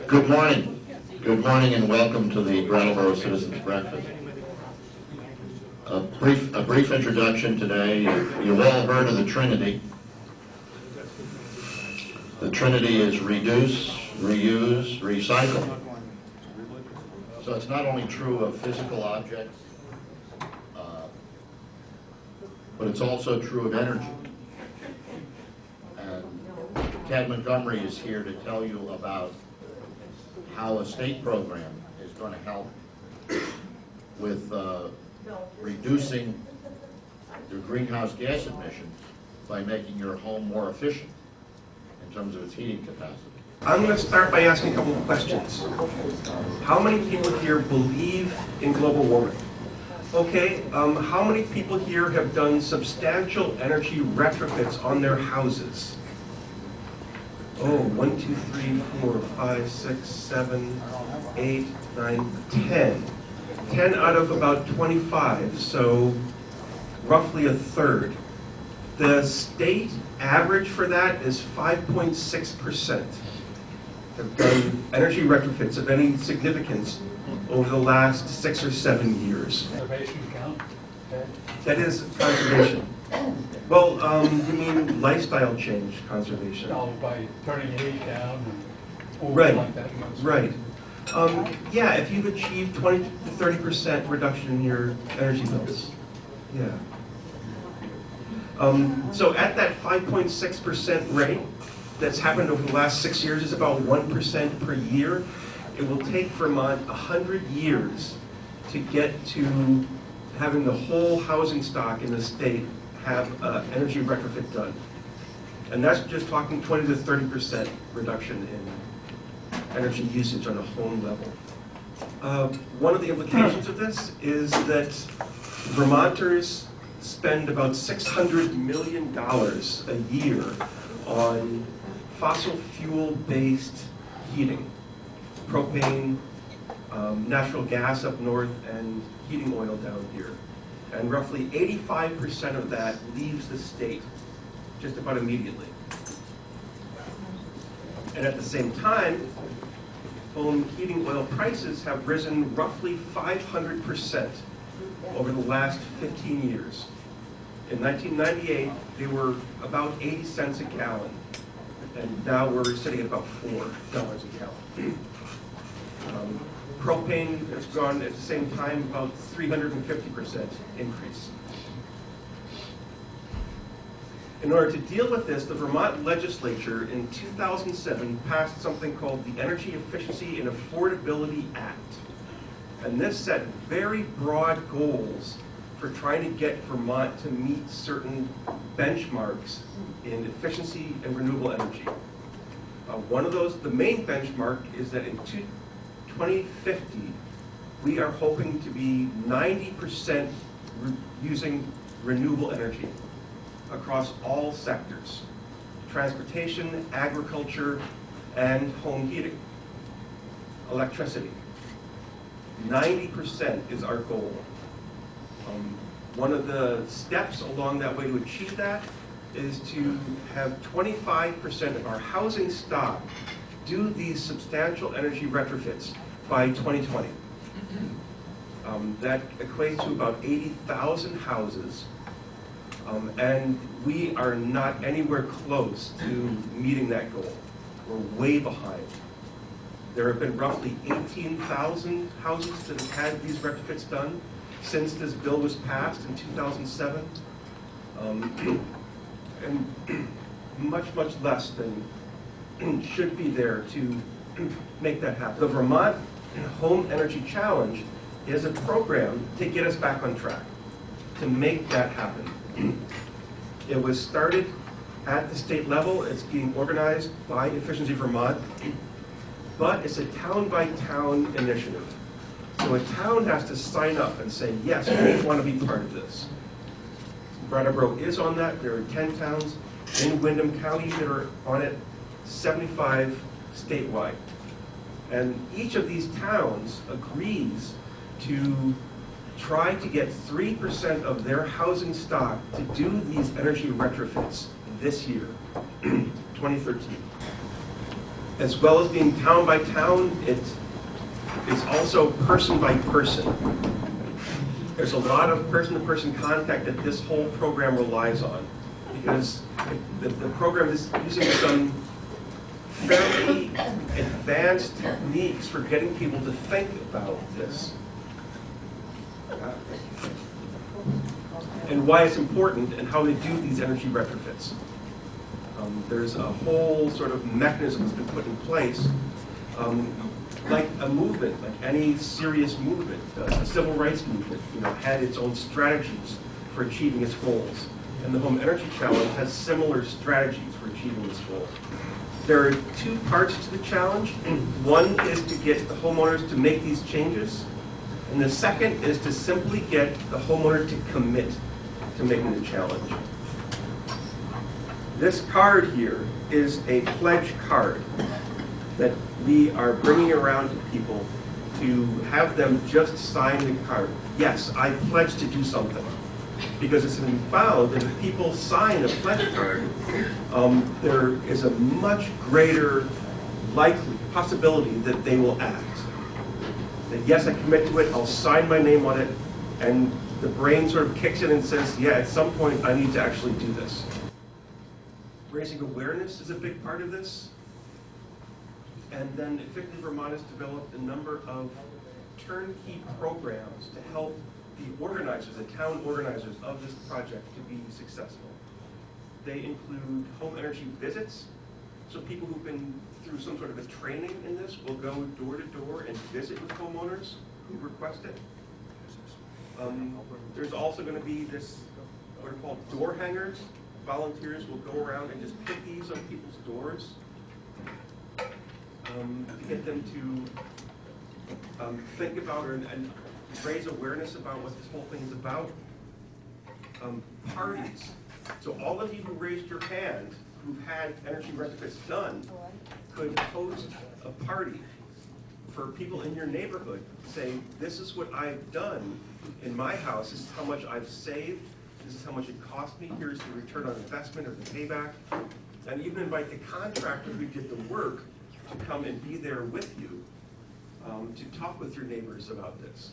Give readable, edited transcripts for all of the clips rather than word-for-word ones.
Good morning. Good morning and welcome to the Brattleboro Citizens Breakfast. A brief introduction today. You've all heard of the Trinity. The Trinity is reduce, reuse, recycle. So it's not only true of physical objects, but it's also true of energy. And Ted Montgomery is here to tell you about how a state program is going to help with reducing your greenhouse gas emissions by making your home more efficient in terms of its heating capacity. I'm going to start by asking a couple of questions. How many people here believe in global warming? Okay, how many people here have done substantial energy retrofits on their houses? Oh, 1, 2, 3, 4, 5, 6, 7, 8, 9, 10. 10 out of about 25, so roughly a third. The state average for that is 5.6%. Have done energy retrofits of any significance over the last 6 or 7 years. Conservation count? That is conservation. Well, you mean lifestyle change conservation? No, by turning the heat down and Right, like that. right. Yeah, if you've achieved 20 to 30% reduction in your energy bills. Yeah. So at that 5.6% rate that's happened over the last 6 years, is about 1% per year. It will take Vermont 100 years to get to having the whole housing stock in the state have energy retrofit done. And that's just talking 20 to 30% reduction in energy usage on a home level. One of the implications of this is that Vermonters spend about $600 million a year on fossil fuel-based heating. Propane, natural gas up north, and heating oil down here. And roughly 85% of that leaves the state just about immediately. And at the same time, home heating oil prices have risen roughly 500% over the last 15 years. In 1998, they were about 80 cents a gallon, and now we're sitting at about $4 a gallon. Propane has gone at the same time about 350% increase. In order to deal with this, the Vermont legislature in 2007 passed something called the Energy Efficiency and Affordability Act. And this set very broad goals for trying to get Vermont to meet certain benchmarks in efficiency and renewable energy. One of those, the main benchmark, is that in 2050, we are hoping to be 90% using renewable energy across all sectors: transportation, agriculture, and home heating, electricity. 90% is our goal. One of the steps along that way to achieve that is to have 25% of our housing stock do these substantial energy retrofits by 2020. That equates to about 80,000 houses, and we are not anywhere close to meeting that goal. We're way behind. There have been roughly 18,000 houses that have had these retrofits done since this bill was passed in 2007, and much less than should be there to make that happen. The Vermont Home Energy Challenge is a program to get us back on track, to make that happen. It was started at the state level. It's being organized by Efficiency Vermont, but it's a town-by-town initiative. So a town has to sign up and say, yes, we want to be part of this. Brattleboro is on that. There are 10 towns in Windham County that are on it, 75 statewide. And each of these towns agrees to try to get 3% of their housing stock to do these energy retrofits this year, 2013. As well as being town by town, it's also person by person. There's a lot of person-to-person contact that this whole program relies on, because the program is using some fairly advanced techniques for getting people to think about this. And why it's important and how they do these energy retrofits. There's a whole sort of mechanism that's been put in place, like a movement, like any serious movement does. The civil rights movement, had its own strategies for achieving its goals. And the Home Energy Challenge has similar strategies for achieving its goals. There are two parts to the challenge. One is to get the homeowners to make these changes, and the second is to simply get the homeowner to commit to making the challenge. This card here is a pledge card that we are bringing around to people to have them just sign the card. Yes, I pledge to do something. Because it's been found that if people sign a pledge card, there is a much greater possibility that they will act. That yes, I commit to it, I'll sign my name on it, and the brain sort of kicks in and says, yeah, at some point I need to actually do this. Raising awareness is a big part of this. And then Effectively Vermont has developed a number of turnkey programs to help the organizers, the town organizers of this project to be successful. They include home energy visits. So people who've been through some sort of a training in this will go door to door and visit with homeowners who request it. There's also going to be this, what are called door hangers. Volunteers will go around and just put these on people's doors to get them to think about and raise awareness about what this whole thing is about. Parties. So all of you who raised your hand who've had energy retrofits done could host a party for people in your neighborhood, saying, this is what I've done in my house, this is how much I've saved, this is how much it cost me, here's the return on investment or the payback. And even invite the contractor who did the work to come and be there with you to talk with your neighbors about this.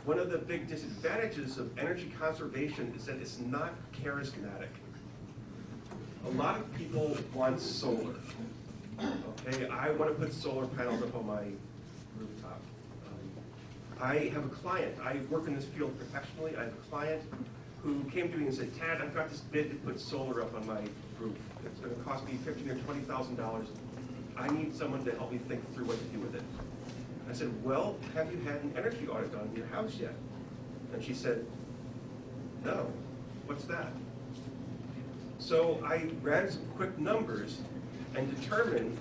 One of the big disadvantages of energy conservation is that it's not charismatic. A lot of people want solar. Okay, I want to put solar panels up on my rooftop. I have a client, I work in this field professionally, I have a client who came to me and said, Tad, I've got this bid to put solar up on my roof. It's going to cost me $15,000 or $20,000. I need someone to help me think through what to do with it. I said, well, have you had an energy audit done in your house yet? And she said, no. What's that? So I ran some quick numbers and determined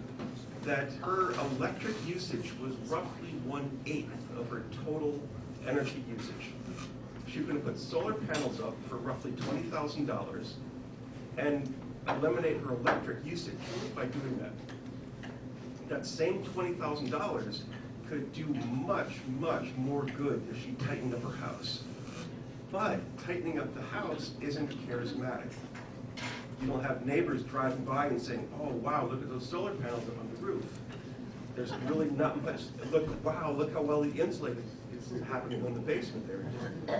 that her electric usage was roughly 1/8 of her total energy usage. She was going to put solar panels up for roughly $20,000 and eliminate her electric usage by doing that. That same $20,000 could do much, much more good if she tightened up her house. But tightening up the house isn't charismatic. You don't have neighbors driving by and saying, oh, wow, look at those solar panels up on the roof. There's really not much, wow, look how well the insulated is happening in the basement there.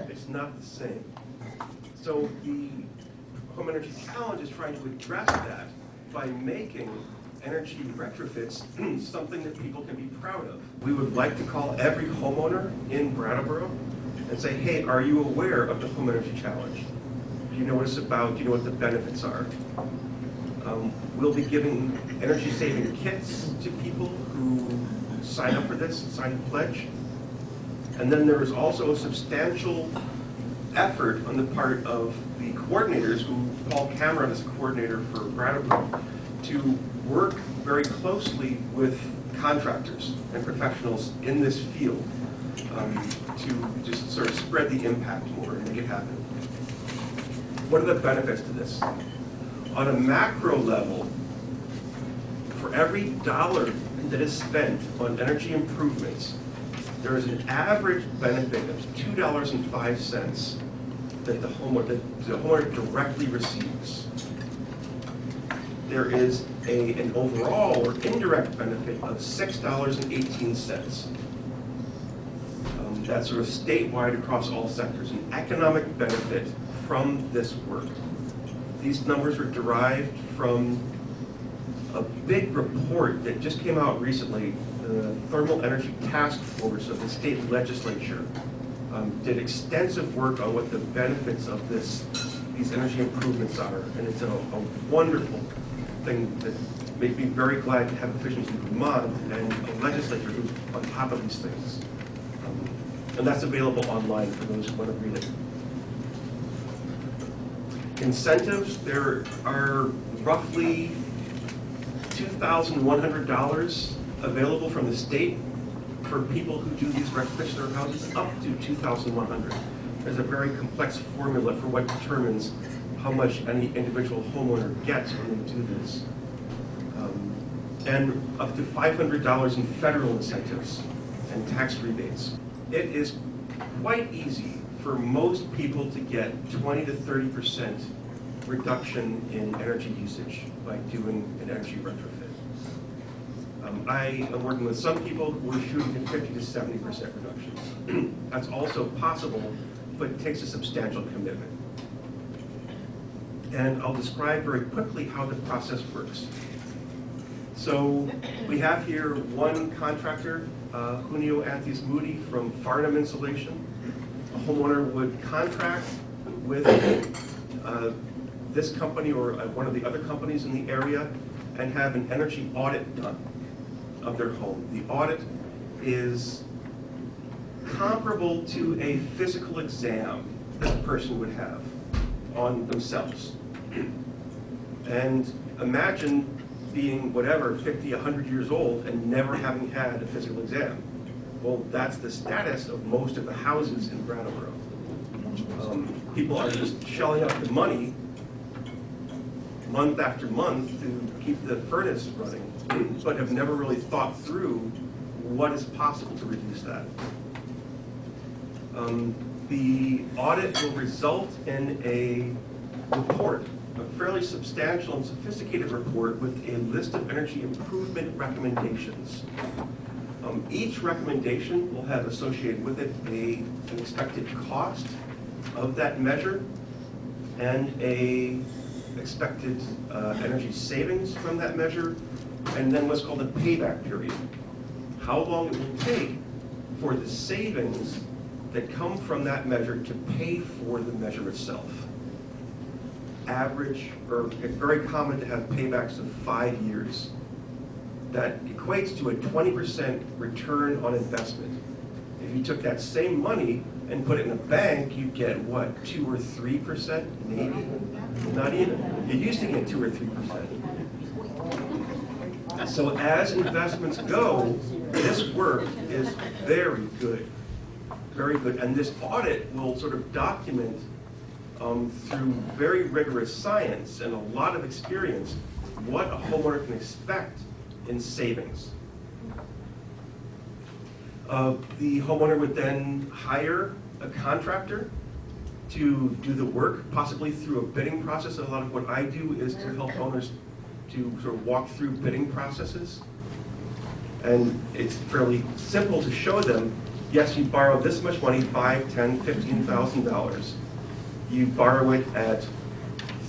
It's not the same. So the Home Energy Challenge is trying to address that by making energy retrofits something that people can be proud of. We would like to call every homeowner in Brattleboro and say, hey, are you aware of the Home Energy Challenge? Do you know what it's about? Do you know what the benefits are? We'll be giving energy-saving kits to people who sign up for this and sign a pledge. And then there is also a substantial effort on the part of the coordinators, who Paul Cameron is a coordinator for Brattleboro, to work very closely with contractors and professionals in this field to just sort of spread the impact more and make it happen. What are the benefits to this? On a macro level, for every dollar that is spent on energy improvements, there is an average benefit of $2.05 that the homeowner directly receives. There is an overall or indirect benefit of $6.18. That's sort of statewide across all sectors, an economic benefit from this work. These numbers are derived from a big report that just came out recently. The Thermal Energy Task Force of the state legislature did extensive work on what the benefits of these energy improvements are, and it's a wonderful thing that made me very glad to have officials in Vermont and a legislature who's on top of these things. And that's available online for those who want to read it. Incentives, there are roughly $2,100 available from the state for people who do these retrofits in their houses, up to $2,100. There's a very complex formula for what determines how much any individual homeowner gets when they do this. And up to $500 in federal incentives and tax rebates. It is quite easy for most people to get 20 to 30% reduction in energy usage by doing an energy retrofit. I am working with some people who are shooting at 50 to 70% reductions. That's also possible, but it takes a substantial commitment. And I'll describe very quickly how the process works. So we have here one contractor, Junio Anthis Moody from Farnham Insulation. A homeowner would contract with this company or one of the other companies in the area and have an energy audit done of their home. The audit is comparable to a physical exam that a person would have on themselves. And imagine being whatever, 50, 100 years old and never having had a physical exam. Well, that's the status of most of the houses in Brattleboro. People are just shelling out the money month after month to keep the furnace running, but have never really thought through what is possible to reduce that. The audit will result in a report, a fairly substantial and sophisticated report with a list of energy improvement recommendations. Each recommendation will have associated with it an expected cost of that measure and a expected energy savings from that measure, and then what's called a payback period. How long it will take for the savings that come from that measure to pay for the measure itself. Average, or it's very common to have paybacks of 5 years. That equates to a 20% return on investment. If you took that same money and put it in a bank, you'd get what, 2 or 3%, maybe? Not even. You used to get 2 or 3%. So as investments go, this work is very good, very good. And this audit will sort of document through very rigorous science and a lot of experience what a homeowner can expect in savings. The homeowner would then hire a contractor to do the work, possibly through a bidding process. And a lot of what I do is to help owners to sort of walk through bidding processes. And it's fairly simple to show them, yes, you borrow this much money, $5,000, $10,000, $15,000. You borrow it at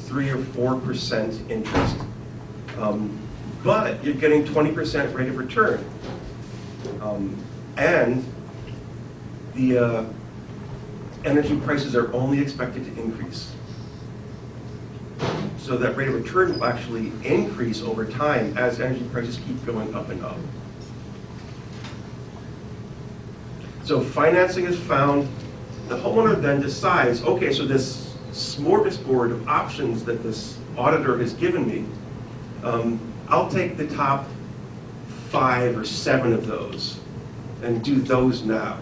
3 or 4% interest. But you're getting 20% rate of return. And the energy prices are only expected to increase. So that rate of return will actually increase over time as energy prices keep going up and up. So financing is found. The homeowner then decides, okay, so this smorgasbord of options that this auditor has given me, I'll take the top 5 or 7 of those and do those now.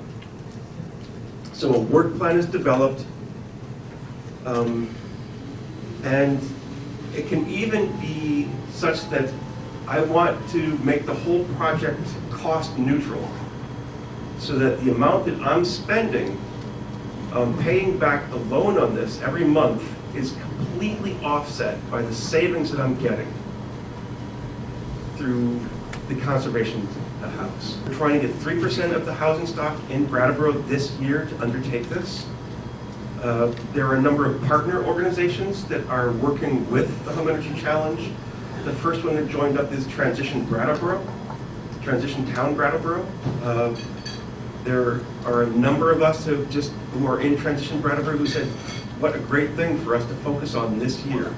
So a work plan is developed, and it can even be such that I want to make the whole project cost neutral, so that the amount that I'm spending paying back the loan on this every month is completely offset by the savings that I'm getting. through the conservation of the house. We're trying to get 3% of the housing stock in Brattleboro this year to undertake this. There are a number of partner organizations that are working with the Home Energy Challenge. The first one that joined up is Transition Brattleboro, Transition Town Brattleboro. There are a number of us who are in Transition Brattleboro who said, what a great thing for us to focus on this year.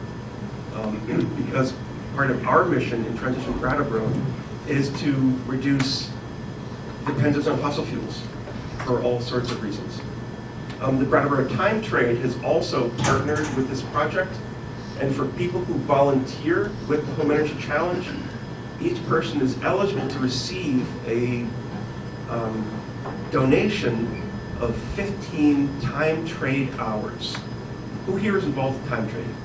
Because part of our mission in Transition Brattleboro is to reduce dependence on fossil fuels for all sorts of reasons. The Brattleboro Time Trade has also partnered with this project, and for people who volunteer with the Home Energy Challenge, each person is eligible to receive a donation of 15 time trade hours. Who here is involved in time trading?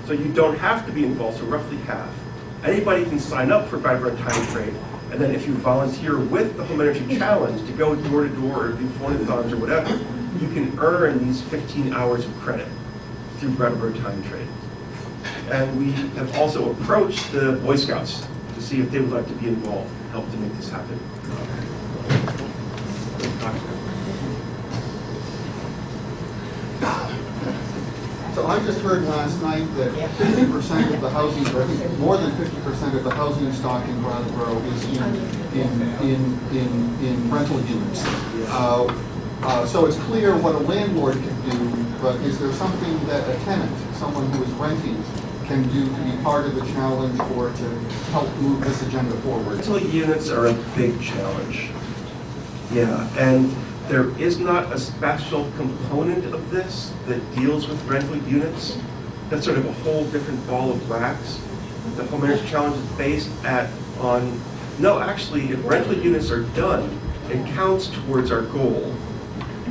So you don't have to be involved, so roughly half. Anybody can sign up for Brattleboro Time Trade, and then if you volunteer with the Home Energy Challenge to go door to door or do phone-a-thons or whatever, you can earn these 15 hours of credit through Brattleboro Time Trade. And we have also approached the Boy Scouts to see if they would like to be involved and help to make this happen. So I just heard last night that 50% of the housing, or I think more than 50% of the housing stock in Brattleboro is in rental units. So it's clear what a landlord can do, but is there something that a tenant, someone who is renting, can do to be part of the challenge or to help move this agenda forward? Rental units are a big challenge. Yeah, and there is not a special component of this that deals with rental units. That's sort of a whole different ball of wax. The Home Energy Challenge is based on, no, actually, if rental units are done, it counts towards our goal.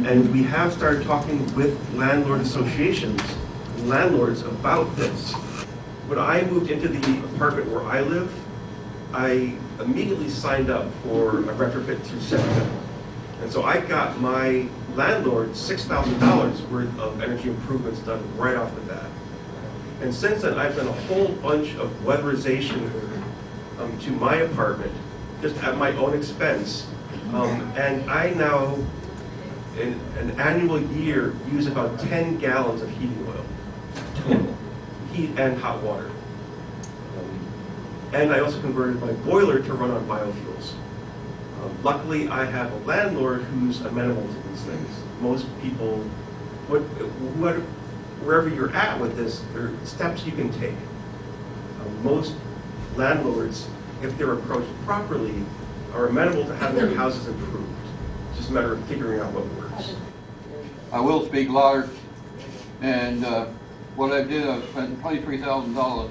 And we have started talking with landlord associations, landlords about this. When I moved into the apartment where I live, I immediately signed up for a retrofit through Seneca. And so I got my landlord $6,000 worth of energy improvements done right off the bat. And since then, I've done a whole bunch of weatherization to my apartment, just at my own expense. And I now, in an annual year, use about 10 gallons of heating oil total, heat and hot water. And I also converted my boiler to run on biofuels. Luckily, I have a landlord who's amenable to these things. Most people, wherever you're at with this, there are steps you can take. Most landlords, if they're approached properly, are amenable to having their houses improved. It's just a matter of figuring out what works. I will speak louder, and what I did, I spent $23,000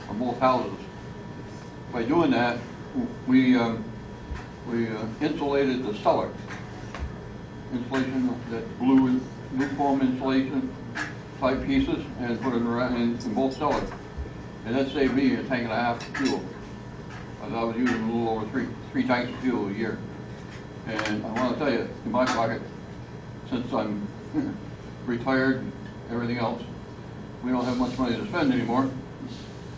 on both houses. By doing that, we insulated the cellar. Insulation, that blue foam insulation type pieces, and put it around in both cellars. And that saved me a tank and a half of fuel. Because I was using a little over three tanks of fuel a year. And I want to tell you, in my pocket, since I'm retired and everything else, we don't have much money to spend anymore.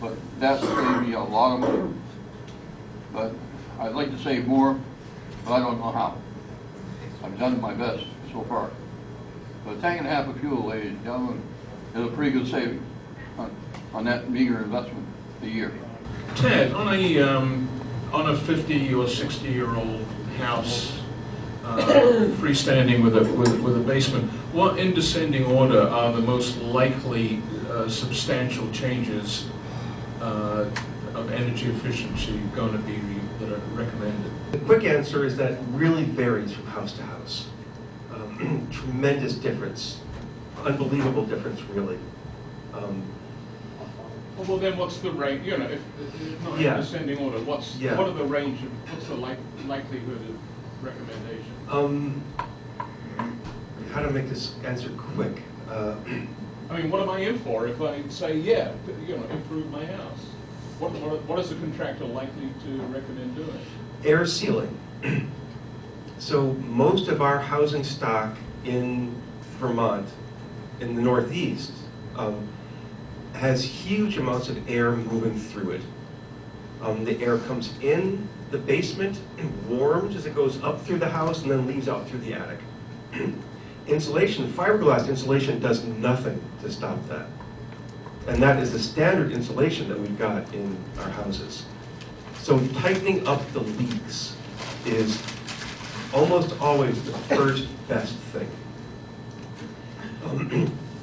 But that saved me a lot of money. But I'd like to save more, but I don't know how. I've done my best so far. But a tank and a half of fuel, ladies and gentlemen, is a pretty good saving on that meager investment a year. Ted, on a 50 or 60-year-old house, freestanding with a basement, what in descending order are the most likely substantial changes of energy efficiency going to be that are recommended? The quick answer is that it really varies from house to house. Tremendous difference, unbelievable difference, really. Well, then what's the range? You know, if not in descending order, what are the range of what's the likelihood of recommendation? How to make this answer quick? I mean, what am I in for if I say, yeah, you know, improve my house? What is the contractor likely to recommend doing? Air sealing. So most of our housing stock in Vermont, in the Northeast, has huge amounts of air moving through it. The air comes in the basement and warms as it goes up through the house and then leaves out through the attic. Insulation, fiberglass insulation does nothing to stop that. And that is the standard insulation that we've got in our houses. So tightening up the leaks is almost always the first best thing.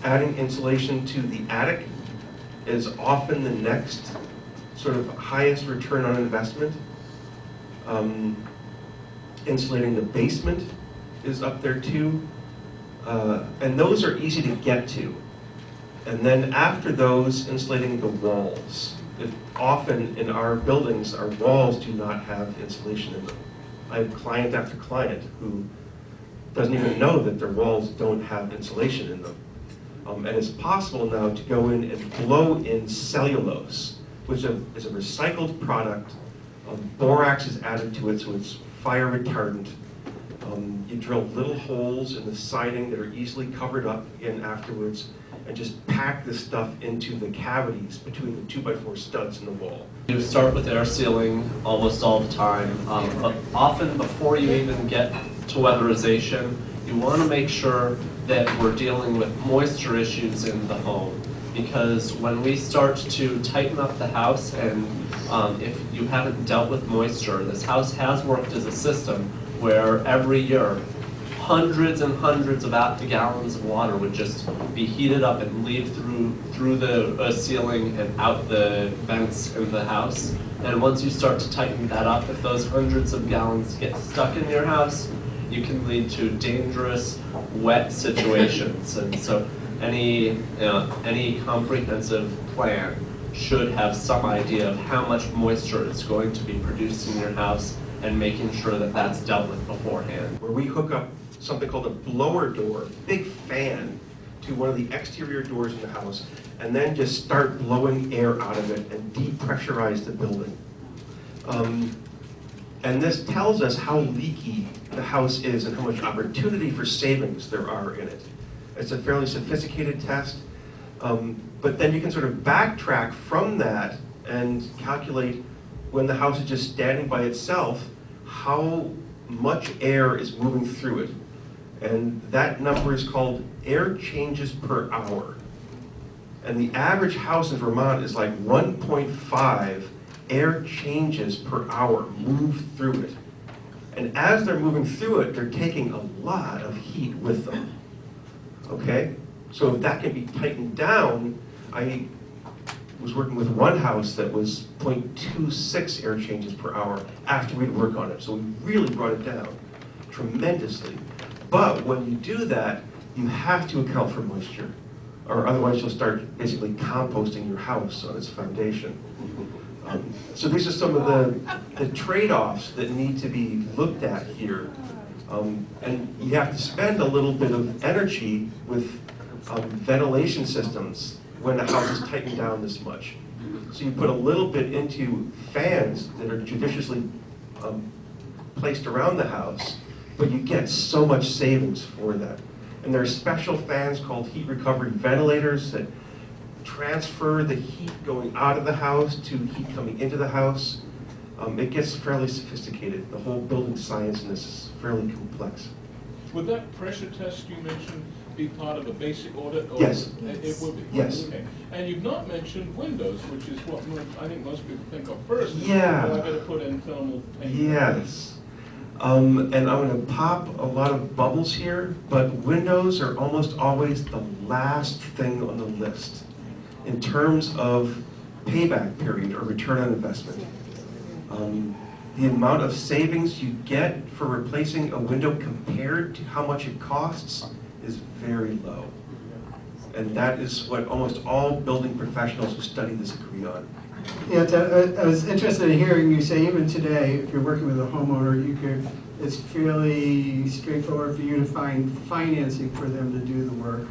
Adding insulation to the attic is often the next sort of highest return on investment. Insulating the basement is up there too. And those are easy to get to. And then after those, insulating the walls. Often in our buildings, our walls do not have insulation in them. I have client after client who doesn't even know that their walls don't have insulation in them. And it's possible now to go in and blow in cellulose, which is a recycled product. Borax is added to it, so it's fire retardant. You drill little holes in the siding that are easily covered up again afterwards, and just pack this stuff into the cavities between the 2x4 studs in the wall. You start with air sealing almost all the time, but often before you even get to weatherization, you want to make sure that we're dealing with moisture issues in the home. Because when we start to tighten up the house, and if you haven't dealt with moisture, this house has worked as a system where every year hundreds and hundreds of gallons of water would just be heated up and leave through the ceiling and out the vents in the house. And once you start to tighten that up, if those hundreds of gallons get stuck in your house, you can lead to dangerous wet situations. And so any comprehensive plan should have some idea of how much moisture is going to be produced in your house and making sure that that's dealt with beforehand. Where we hook up something called a blower door, big fan, to one of the exterior doors in the house, and then just start blowing air out of it and depressurize the building. And this tells us how leaky the house is and how much opportunity for savings there are in it. It's a fairly sophisticated test, but then you can sort of backtrack from that and calculate, when the house is just standing by itself, how much air is moving through it. And that number is called air changes per hour. And the average house in Vermont is like 1.5 air changes per hour move through it. And as they're moving through it, they're taking a lot of heat with them. Okay? So if that can be tightened down, I was working with one house that was 0.26 air changes per hour after we'd work on it. So we really brought it down tremendously. But when you do that, you have to account for moisture, or otherwise you'll start basically composting your house on its foundation. So these are some of the trade-offs that need to be looked at here. And you have to spend a little bit of energy with ventilation systems when the house is tightened down this much. So you put a little bit into fans that are judiciously placed around the house, but you get so much savings for that. And there are special fans called heat recovery ventilators that transfer the heat going out of the house to heat coming into the house. It gets fairly sophisticated. The whole building science in this is fairly complex. Would that pressure test you mentioned be part of a basic audit? Or Yes. It would be? Yes. Okay. And you've not mentioned windows, which is what I think most people think of first. Yeah. Well, I better put in thermal paint. Yes. And I'm going to pop a lot of bubbles here, but windows are almost always the last thing on the list in terms of payback period or return on investment. The amount of savings you get for replacing a window compared to how much it costs is very low. And that is what almost all building professionals who study this agree on. Yeah, I was interested in hearing you say even today, if you're working with a homeowner, it's fairly straightforward for you to find financing for them to do the work.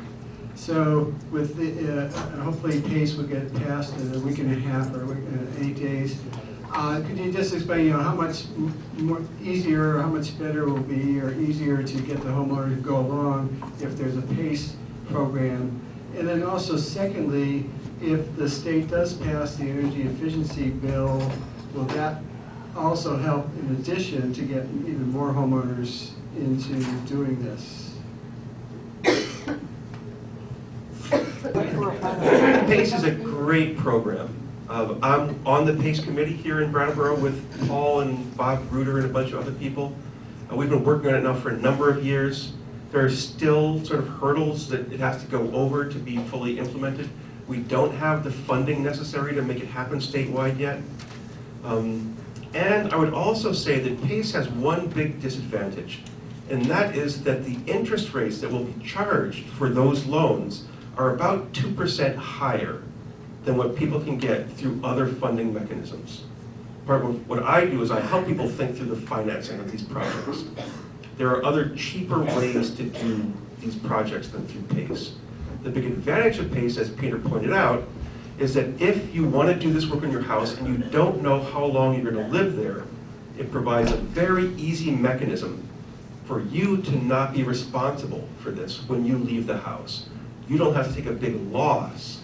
So with the, hopefully PACE will get passed in a week and a half or 8 days. Could you just explain, how much more easier, or how much better it will be, or easier to get the homeowner to go along if there's a PACE program? And then also, secondly, if the state does pass the energy efficiency bill, will that also help in addition to get even more homeowners into doing this? PACE is a great program. I'm on the PACE committee here in Brattleboro with Paul and Bob Ruder and a bunch of other people. We've been working on it now for a number of years. There are still sort of hurdles that it has to go over to be fully implemented. We don't have the funding necessary to make it happen statewide yet. And I would also say that PACE has one big disadvantage, and that is that the interest rates that will be charged for those loans are about 2% higher than what people can get through other funding mechanisms. Part of what I do is I help people think through the financing of these projects. There are other cheaper ways to do these projects than through PACE. The big advantage of PACE, as Peter pointed out, is that if you want to do this work on your house and you don't know how long you're going to live there, it provides a very easy mechanism for you to not be responsible for this when you leave the house. You don't have to take a big loss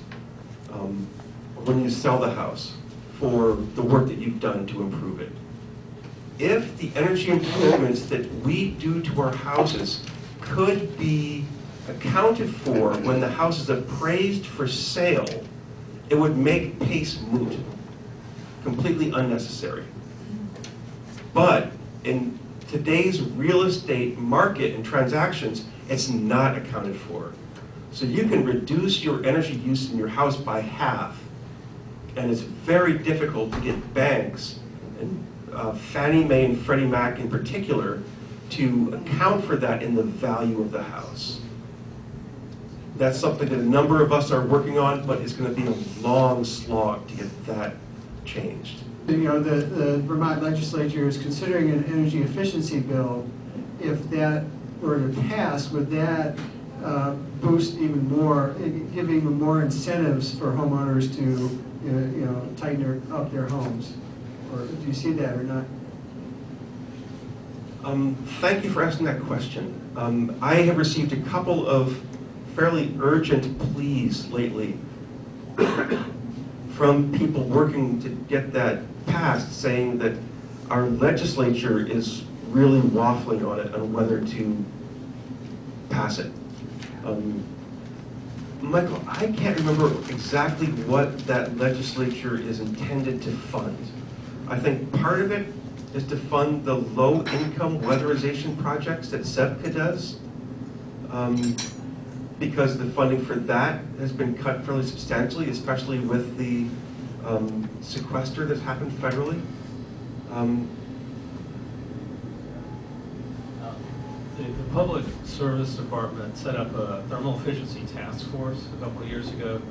when you sell the house for the work that you've done to improve it. If the energy improvements that we do to our houses could be accounted for when the house is appraised for sale, it would make PACE moot, completely unnecessary. But in today's real estate market and transactions, it's not accounted for. So you can reduce your energy use in your house by half, and it's very difficult to get banks, and Fannie Mae and Freddie Mac in particular, to account for that in the value of the house. That's something that a number of us are working on, but it's going to be a long slog to get that changed. You know, the Vermont legislature is considering an energy efficiency bill. If that were to pass, would that boost even more, give even more incentives for homeowners to tighten up their homes? Or do you see that or not? Thank you for asking that question. I have received a couple of fairly urgent pleas lately from people working to get that passed, saying that our legislature is really waffling on it, on whether to pass it. Michael, I can't remember exactly what that legislature is intended to fund. I think part of it is to fund the low-income weatherization projects that SEPCA does, because the funding for that has been cut fairly substantially, especially with the sequester that's happened federally. The Public Service Department set up a thermal efficiency task force a couple of years ago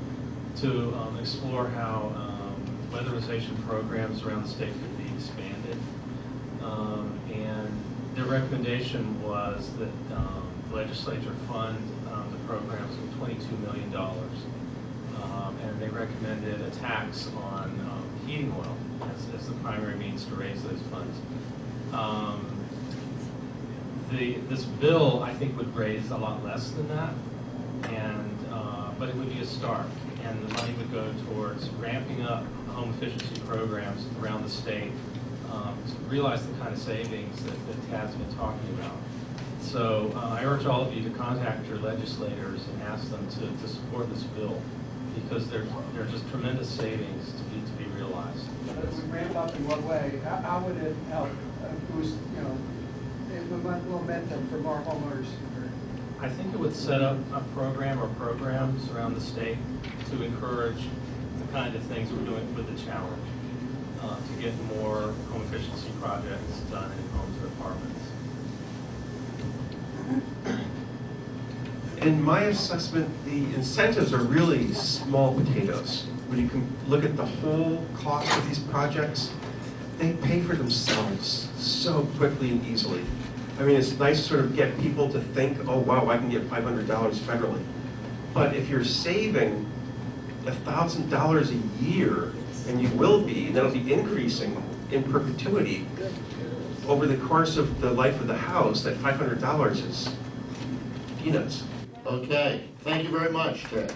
to explore how weatherization programs around the state could be expanded. And their recommendation was that the legislature fund the programs with $22 million. And they recommended a tax on heating oil as the primary means to raise those funds. This bill, I think, would raise a lot less than that, but it would be a start, and the money would go towards ramping up home efficiency programs around the state to realize the kind of savings that Tad's been talking about. So I urge all of you to contact your legislators and ask them to support this bill, because there are just tremendous savings to be realized. But if we ramp up in one way, how would it help boost, momentum for more homeowners? I think it would set up a program or programs around the state to encourage the kind of things we're doing with the challenge, to get more home efficiency projects done in homes or apartments. In my assessment, the incentives are really small potatoes. When you can look at the whole cost of these projects, they pay for themselves so quickly and easily. I mean, it's nice to sort of get people to think, oh wow, I can get $500 federally. But if you're saving $1,000 a year, and you will be, and that'll be increasing in perpetuity over the course of the life of the house, that $500 is peanuts. Okay, thank you very much, Ted.